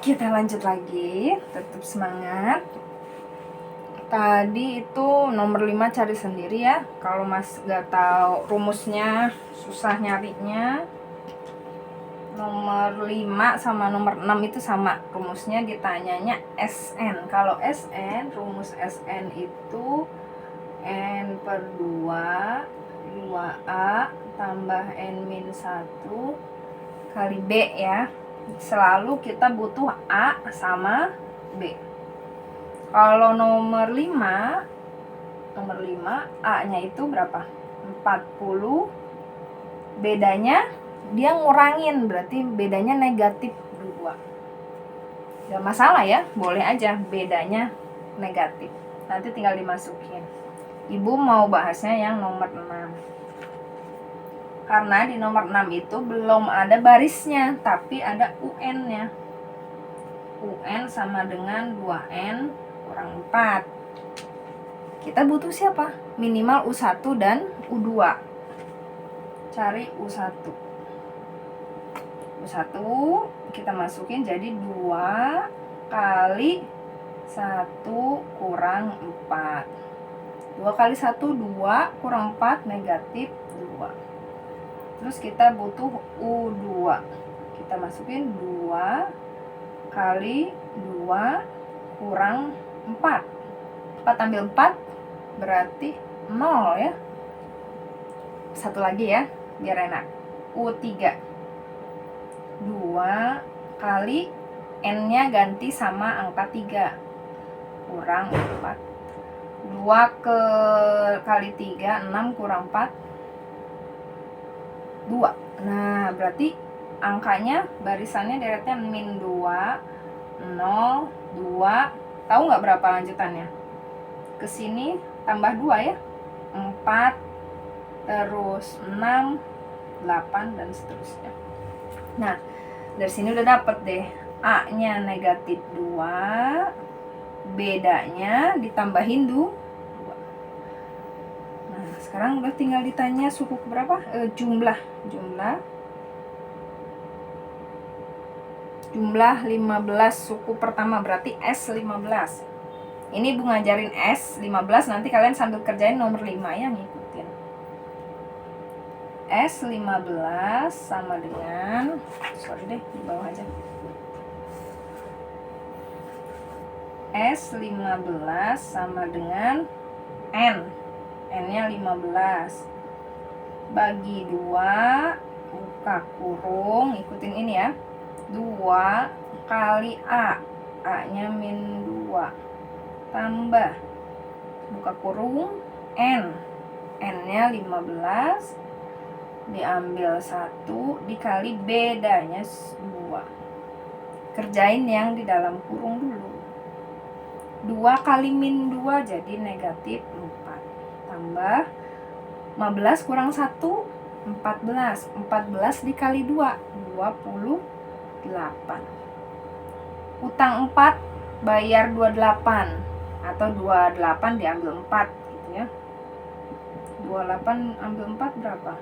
Kita lanjut lagi, tetap semangat. Tadi itu nomor 5 cari sendiri ya. Kalau Mas gak tahu rumusnya, susah nyarinya. Nomor 5 sama nomor 6 itu sama rumusnya, ditanyanya SN. Kalau SN, rumus SN itu N per 2 2A tambah N-1 kali B ya. Selalu kita butuh A sama B. Kalau nomor 5 A-nya itu berapa? 40. Bedanya dia ngurangin, berarti bedanya negatif 2. Gak masalah ya, boleh aja bedanya negatif. Nanti tinggal dimasukin. Ibu mau bahasnya yang nomor 6. Karena di nomor 6 itu belum ada barisnya, tapi ada UN-nya. UN sama dengan 2N kurang 4. Kita butuh siapa? Minimal U1 dan U2. Cari U1. U1 kita masukin jadi 2 kali 1 kurang 4. 2 kali 1 2 kurang 4 negatif 2. Terus kita butuh U2. Kita masukin 2 kali 2 kurang 4. 4 ambil 4 berarti 0 ya. Satu lagi ya, biar enak. U3. 2 kali N-nya ganti sama angka 3 kurang 4. 2 kali 3 6 kurang 4 2. Nah, berarti angkanya barisannya deretnya min 2 0 2. Tahu nggak berapa lanjutannya? Ke sini tambah 2 ya. 4 terus 6 8 dan seterusnya. Nah, dari sini udah dapet deh. A-nya negatif 2, bedanya ditambahin 2. Nah, sekarang udah tinggal ditanya suku berapa? Jumlah 15 suku pertama, berarti S15. Ini Bu ngajarin S15, nanti kalian sambil kerjain nomor 5 ya, ngikutin. S15 sama dengan, sorry deh, di bawah aja. S15 sama dengan N. N-nya 15. Bagi 2, buka kurung, ikutin ini ya. 2 kali A. A-nya min 2. Tambah, buka kurung, N. N-nya 15. Diambil 1 dikali bedanya 2. Kerjain yang di dalam kurung dulu. 2 kali min 2 jadi negatif 4. Tambah 15 kurang 1 14. 14 dikali 2 28. Utang 4 bayar 28 atau 28 diambil 4 gitu ya. 28 ambil 4 berapa?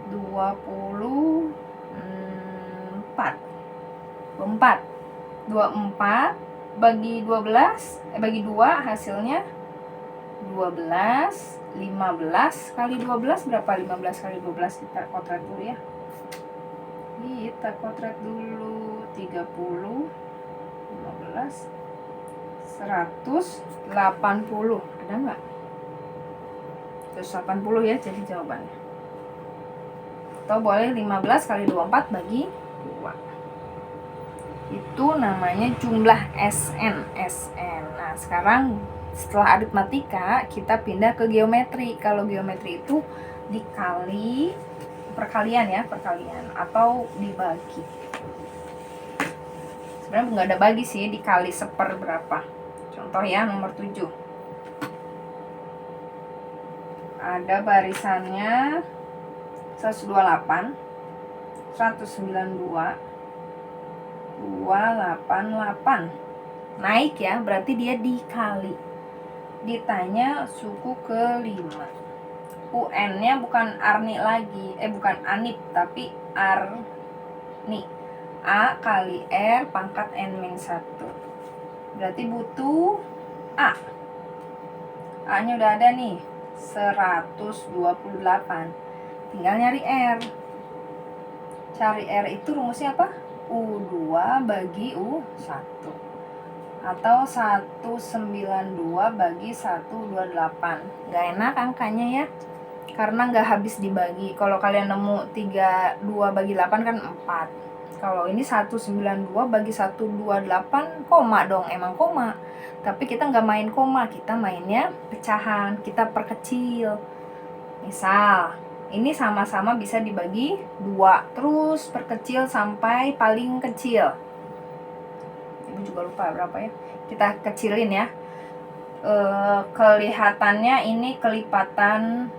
24. 24 bagi 12 bagi 2 hasilnya 12. 15 kali 12 berapa? 15 kali 12 kita kotret dulu ya. Kita kotret dulu. 30 15 180. Ada nggak? 180 ya jadi jawabannya. Atau boleh 15 kali 24 bagi 2. Itu namanya jumlah SN. Nah, sekarang setelah aritmatika kita pindah ke geometri. Kalau geometri itu dikali perkalian atau dibagi. Sebenarnya nggak ada bagi sih, dikali seper berapa. Contoh ya, nomor 7. Ada barisannya 128, 192, 288. Naik ya, berarti dia dikali. Ditanya suku ke-5. UN-nya bukan Arni lagi, bukan Anip, tapi Arni. A kali R pangkat N-1. Berarti butuh A. A-nya udah ada nih, 128. Tinggal nyari R. Cari R itu rumusnya apa? U2 bagi U1. Atau 192 bagi 128. Gak enak angkanya ya, karena gak habis dibagi. Kalau kalian nemu 32 bagi 8 kan 4. Kalau ini 192 bagi 128, koma dong, emang koma. Tapi kita gak main koma, kita mainnya pecahan, kita perkecil. Misal, ini sama-sama bisa dibagi 2, terus perkecil sampai paling kecil. Ibu juga lupa berapa ya. Kita kecilin ya. Kelihatannya ini kelipatan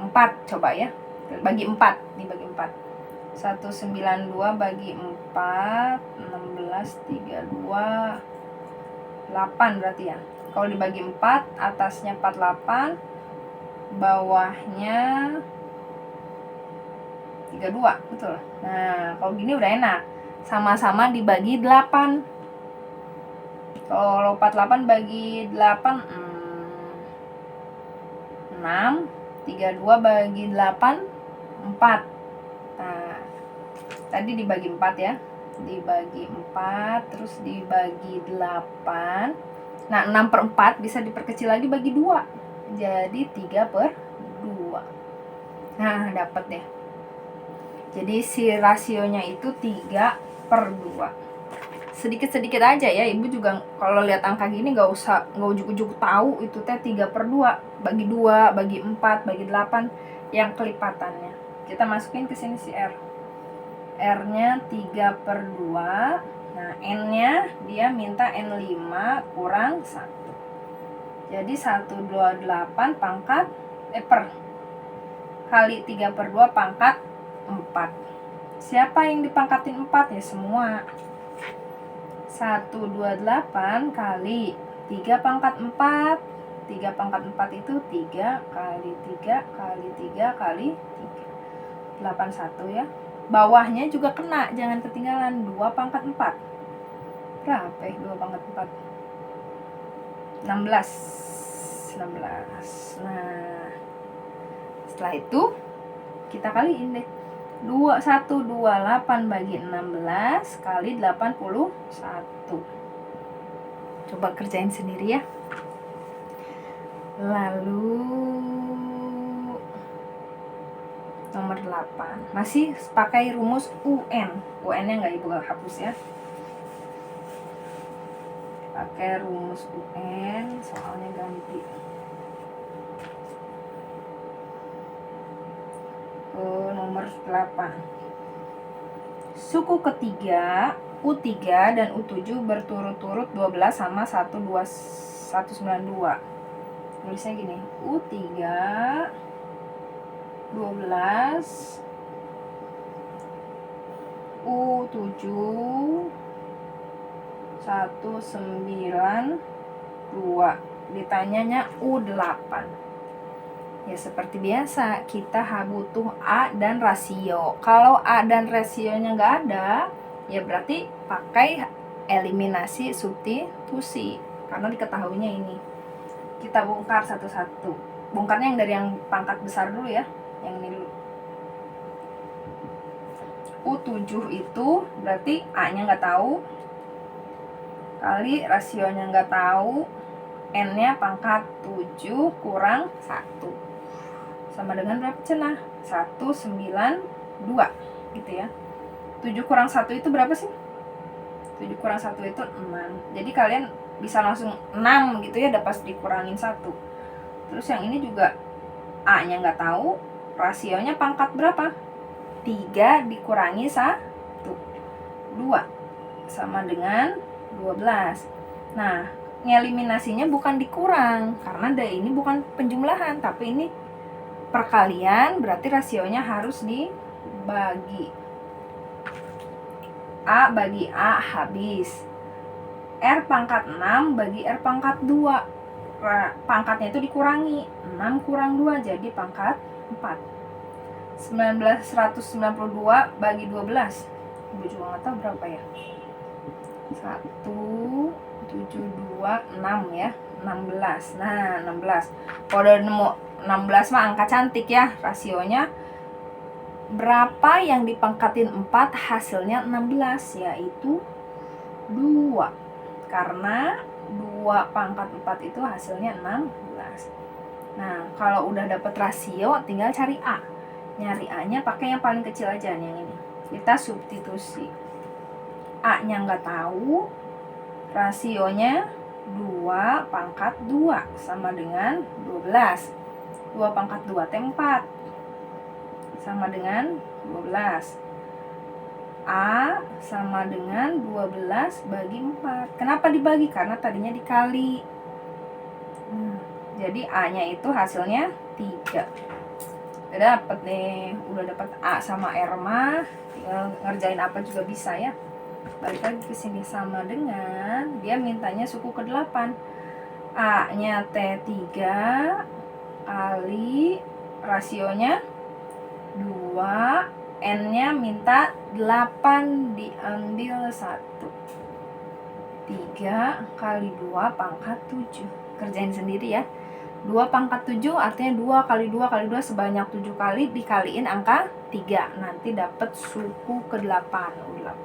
4, coba ya. Bagi 4, dibagi 4. 192 bagi 4, 16, 32, 8 berarti ya. Kalau dibagi 4, atasnya 48, bawahnya 32, betul. Nah, kalau gini udah enak. Sama-sama dibagi 8. Kalau 48 bagi 8, 6. 32 bagi 8, 4. Nah, tadi dibagi 4 ya. Dibagi 4, terus dibagi 8. Nah, 6/4 bisa diperkecil lagi bagi 2. Jadi 3/2. Nah, dapat deh. Jadi si rasionya itu 3/2. Sedikit-sedikit aja ya, ibu juga kalau lihat angka gini nggak ujuk-ujuk tahu itu teh 3/2, bagi 2, bagi 4, bagi 8 yang kelipatannya. Kita masukin ke sini si R. R-nya 3/2. Nah, N-nya dia minta N5 kurang 1. Jadi 128 pangkat per kali 3/2 pangkat 4. Siapa yang dipangkatin 4 ya? Semua. 128 kali 3 pangkat 4. 3 pangkat 4 itu 3 kali 3 kali 3 kali 3. 81 ya. Bawahnya juga kena, jangan ketinggalan. 2 pangkat 4. Berapa ya 2 pangkat 4? 16. Nah, setelah itu kita kaliin deh. 128 bagi 16 kali 81. Coba kerjain sendiri ya. Lalu nomor 8 masih pakai rumus UN. UN-nya nggak ibu hapus ya. Pakai rumus UN, soalnya ganti. Nomor 8. Suku ketiga U3 dan U7 berturut-turut 12 sama 192. Tulisnya gini, U3 12, U7 192. Ditanyanya U8. Ya seperti biasa, kita butuh A dan rasio. Kalau A dan rasionya nggak ada, ya berarti pakai eliminasi substitusi. Karena diketahuinya ini. Kita bongkar satu-satu. Bongkarnya yang dari yang pangkat besar dulu ya. Yang ini dulu. U7 itu berarti A-nya nggak tahu. Kali rasionya nggak tahu. N-nya pangkat 7 kurang 1. Sama dengan berapa cenah? 192 gitu ya. 7 kurang 1 itu berapa sih? 7 kurang 1 itu 6. Jadi kalian bisa langsung 6 gitu ya, dapat dikurangin 1. Terus yang ini juga A-nya nggak tahu, rasionya pangkat berapa? 3 dikurangi 1. 2 sama dengan 12. Nah, ngeliminasinya bukan dikurang, karena ini bukan penjumlahan, tapi ini perkalian, berarti rasionya harus dibagi. A bagi A habis. R pangkat 6 bagi R pangkat 2. Pangkatnya itu dikurangi. 6 kurang 2 jadi pangkat 4. 192 bagi 12. gue juga nggak tahu berapa ya. 1, 7, 2, 6 ya, 16. Nah 16, kalau udah nemu 16 mah angka cantik ya. Rasionya berapa yang dipangkatin 4 hasilnya 16, yaitu 2. Karena 2 pangkat 4 itu hasilnya 16. Nah kalau udah dapet rasio tinggal cari A. Nyari A nya pakai yang paling kecil aja nih, yang ini. Kita substitusi. A nya nggak tahu, rasionya 2 pangkat 2 sama dengan 12. 2 pangkat 2 itu 4 sama dengan 12. A sama dengan 12 bagi 4. Kenapa dibagi? Karena tadinya dikali. Jadi A nya itu hasilnya 3. Udah dapet nih, udah dapet A sama R mah, tinggal ngerjain apa juga bisa ya. Balik lagi ke sini, sama dengan dia mintanya suku ke-8. A nya T3 kali rasionya 2, N nya minta 8 diambil 1. 3 kali 2 pangkat 7. Kerjain sendiri ya. 2 pangkat 7 artinya 2 kali 2 kali 2 sebanyak 7 kali dikaliin angka 3. Nanti dapat suku ke-8, U8.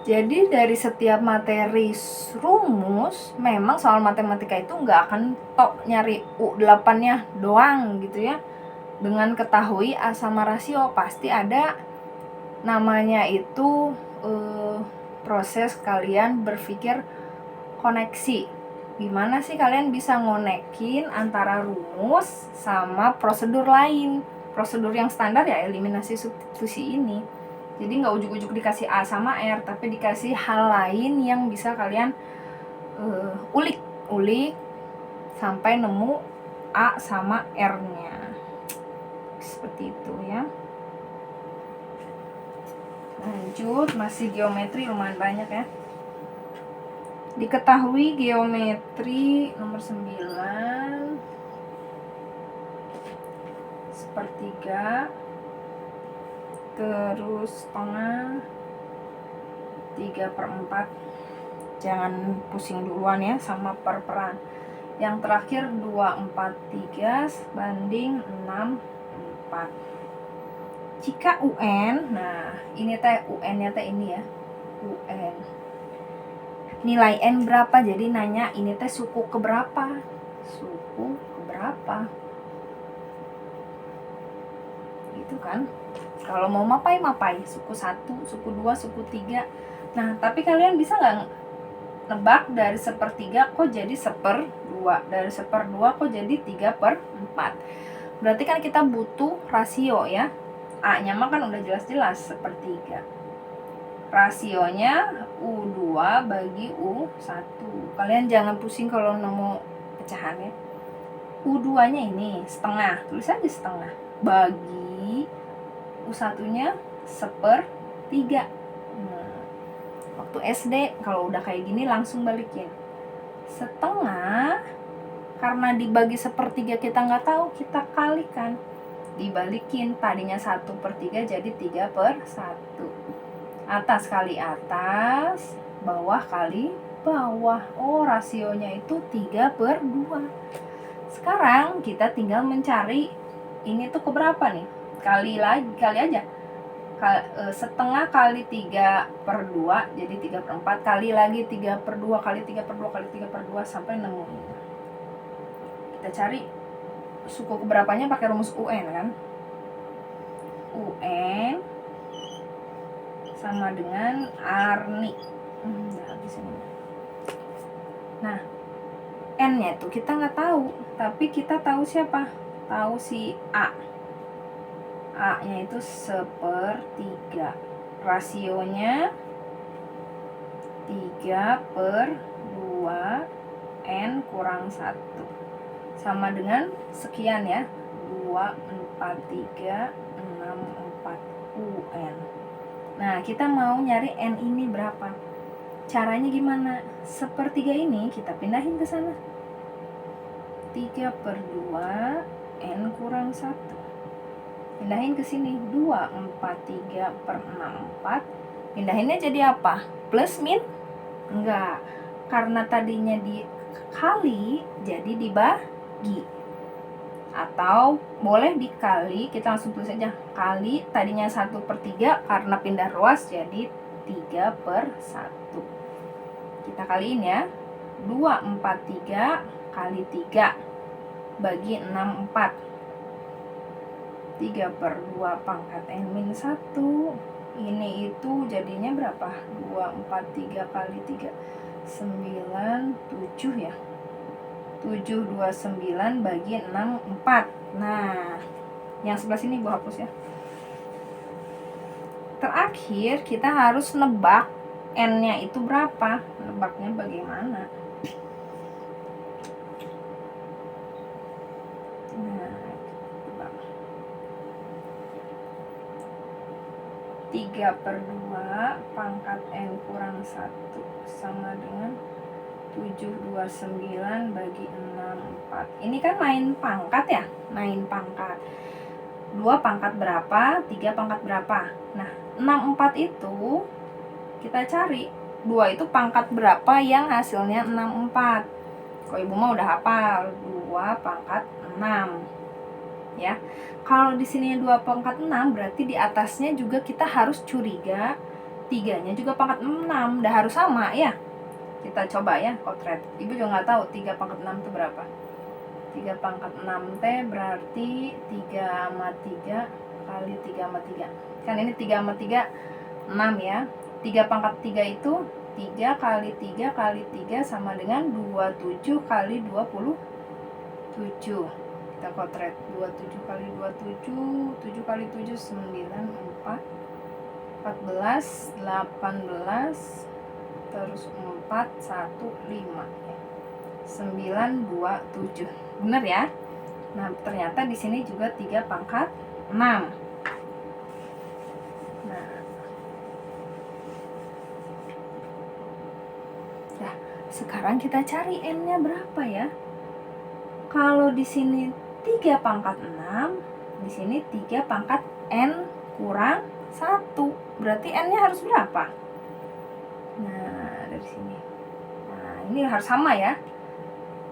Jadi dari setiap materi rumus, memang soal matematika itu nggak akan tok nyari U8-nya doang gitu ya. Dengan ketahui A sama rasio, pasti ada namanya itu proses kalian berpikir koneksi. Gimana sih kalian bisa ngonekin antara rumus sama prosedur lain. Prosedur yang standar ya eliminasi substitusi ini. Jadi nggak ujuk-ujuk dikasih A sama R, tapi dikasih hal lain yang bisa kalian ulik sampai nemu A sama R-nya. Seperti itu ya. Lanjut, masih geometri, lumayan banyak ya. Diketahui geometri nomor 9, sepertiga, terus setengah, 3/4. Jangan pusing duluan ya sama perperan. Yang terakhir 2/4/3 banding 6/4. Jika UN, nah ini teh UN-nya teh ini ya, UN. Nilai N berapa? Jadi nanya ini teh suku keberapa? Suku keberapa? Gitu kan? Kalau mau mapai, suku 1, suku 2, suku 3. Nah, tapi kalian bisa nggak nebak dari 1/3 kok jadi 1/2? Dari 1/2 kok jadi 3/4? Berarti kan kita butuh rasio ya. A-nya mah kan udah jelas-jelas 1/3. Rasionya U2 bagi U1. Kalian jangan pusing kalau nemu pecahannya. U2-nya ini setengah, tulis aja setengah. Bagi U1-nya 1/3. Waktu SD kalau udah kayak gini langsung balikin. Setengah, karena dibagi 1/3 kita nggak tahu, kita kalikan. Dibalikin, tadinya 1/3 jadi 3/1. Atas kali atas, bawah kali bawah. Oh, rasionya itu 3/2. Sekarang kita tinggal mencari ini tuh keberapa nih? Kali aja. Setengah kali 3/2 jadi 3/4, kali lagi 3/2 kali 3/2 kali 3/2 sampai nemu. Kita cari suku keberapanya pakai rumus UN kan. UN sama dengan Arni. Nah, N-nya tuh kita nggak tahu, tapi kita tahu siapa? Tahu si A. A-nya itu 1/3. Rasionya 3/2 N kurang 1. Sama dengan sekian ya. 2/4/3 6/4 UN. Nah, kita mau nyari N ini berapa? Caranya gimana? 1/3 ini kita pindahin ke sana. 3/2 N kurang 1. Pindahin ke sini 2/4 pindahinnya jadi apa? Plus min? Enggak, karena tadinya dikali jadi dibagi, atau boleh dikali, kita langsung tulis aja kali tadinya 1/3 karena pindah ruas jadi 3/1. Kita kaliin ya, 2/3 kali 3 bagi 6/4, 3/2 pangkat N-1. Ini itu jadinya berapa? 2/3 kali 3 9, 7 ya, 7/29 bagi 6/4. Nah, yang sebelah sini gua hapus ya. Terakhir kita harus nebak N-nya itu berapa. Nebaknya bagaimana? Nah, 3/2 pangkat N kurang 1 sama dengan 7/29 bagi 6/4. Ini kan main pangkat ya, main pangkat. 2 pangkat berapa, 3 pangkat berapa. Nah, 6/4 itu kita cari 2 itu pangkat berapa yang hasilnya 6/4. Kalau ibu mah udah hafal, 2 pangkat 6 ya. Kalau di sini 2 pangkat 6 berarti di atasnya juga kita harus curiga 3-nya juga pangkat 6, udah harus sama ya. Kita coba ya, kotret. Ibu juga nggak tahu 3 pangkat 6 itu berapa. 3 pangkat 6 T berarti 3 sama 3 kali 3 sama 3. Kan ini 3 sama 3, 6 ya. 3 pangkat 3 itu 3 kali 3 kali 3 sama dengan 27 kali 27. Kita kotret 27 kali 27, 7 kali 7, 9, 4, 14, 18, terus 4, 1, 5 ya. 9, 2, 7. Bener ya? Nah, ternyata di sini juga 3 pangkat 6. Nah, nah, sekarang kita cari N-nya berapa ya? Kalau di sini 3 pangkat 6, di sini 3 pangkat N kurang 1. Berarti N-nya harus berapa? Nah, dari sini. Nah, ini harus sama ya.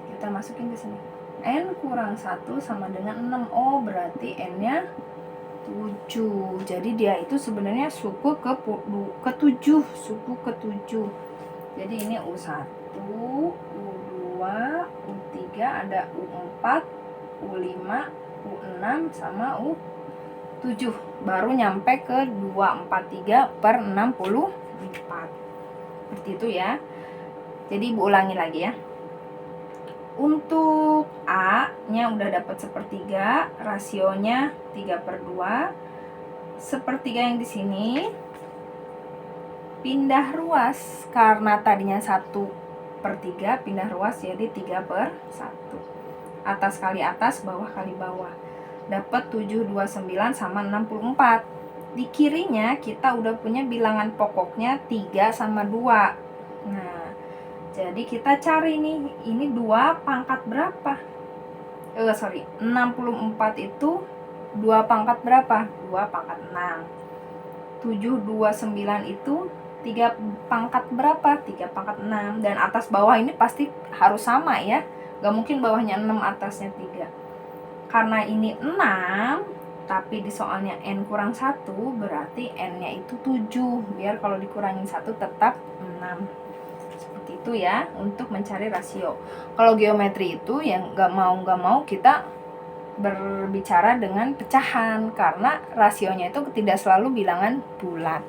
Kita masukin ke sini. N kurang 1 sama dengan 6. Oh, berarti N-nya 7. Jadi dia itu sebenarnya suku ke-7, suku ke-7. Jadi ini U1, U2, U3, ada U4, U5, U6 sama U7. Baru nyampe ke 2/4/64. Seperti itu ya. Jadi ibu ulangi lagi ya. Untuk A-nya udah dapat 1/3, rasionya 3/2. 1/3 yang di sini pindah ruas karena tadinya 1/3, pindah ruas jadi 3/1. Atas kali atas, bawah kali bawah. Dapat 729 sama 64. Di kirinya kita udah punya bilangan pokoknya 3 sama 2. Nah, jadi kita cari nih, ini 2 pangkat berapa? 64 itu 2 pangkat berapa? 2 pangkat 6. 729 itu 3 pangkat berapa? 3 pangkat 6. Dan atas bawah ini pasti harus sama ya. Gak mungkin bawahnya 6, atasnya 3. Karena ini 6, tapi di soalnya N kurang 1, berarti N-nya itu 7. Biar kalau dikurangin 1 tetap 6. Seperti itu ya, untuk mencari rasio. Kalau geometri itu yang gak mau kita berbicara dengan pecahan, karena rasionya itu tidak selalu bilangan bulat.